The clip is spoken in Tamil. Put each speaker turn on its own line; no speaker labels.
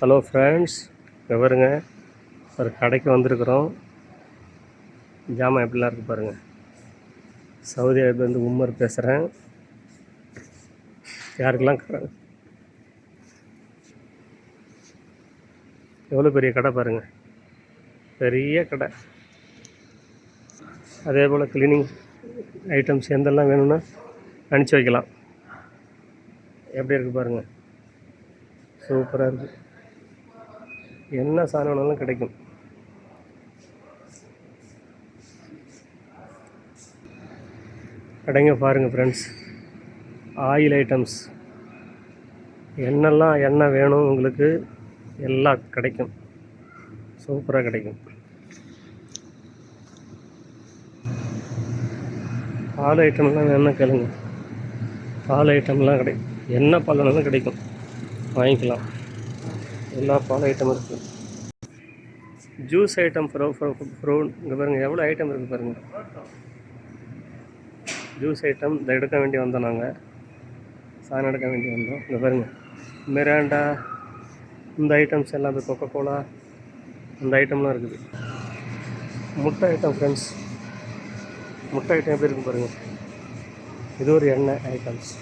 ஹலோ ஃப்ரெண்ட்ஸ், இங்கே பாருங்க, ஒரு கடைக்கு வந்திருக்கிறோம். ஜாமான் எப்படிலாம் இருக்குது பாருங்கள். சவுதி அரேபியாவிலேருந்து உமர் பேசுகிறேன். யாருக்கெல்லாம் கடை, எவ்வளோ பெரிய கடை பாருங்கள், பெரிய கடை. அதே போல் க்ளீனிங் ஐட்டம்ஸ் எந்தெல்லாம் வேணும்னா அனுப்பிச்சி வைக்கலாம். எப்படி இருக்குது பாருங்கள், சூப்பராக இருக்குது. என்ன சாதனம் வேணாலும் கிடைக்கும். கடைங்க பாருங்கள் ஃப்ரெண்ட்ஸ். ஆயில் ஐட்டம்ஸ் என்னெல்லாம் எண்ணெய் வேணும் உங்களுக்கு எல்லாம் கிடைக்கும், சூப்பராக கிடைக்கும். பால் ஐட்டம்லாம் வேணும்னா கேளுங்க, பால் ஐட்டம்லாம் கிடைக்கும். என்ன பால் வேணாலும் கிடைக்கும், வாங்கிக்கலாம். எல்லா பால் ஐட்டம் இருக்குது. ஜூஸ் ஐட்டம் ஃப்ரூட் இங்கே பாருங்கள், எவ்வளோ ஐட்டம் இருக்குது பாருங்கள். ஜூஸ் ஐட்டம் இதை எடுக்க வேண்டி வந்தோம், நாங்கள் சாணம் எடுக்க வேண்டி வந்தோம். இங்கே பாருங்கள், மிராண்டா இந்த ஐட்டம்ஸ் எல்லாம், இந்த கொக்கோ கோலா இந்த ஐட்டம்லாம் இருக்குது. முட்டை ஐட்டம் ஃப்ரெண்ட்ஸ், முட்டை ஐட்டம் எப்படி இருக்குது பாருங்கள். இது ஒரு எண்ணெய் ஐட்டம்ஸ்.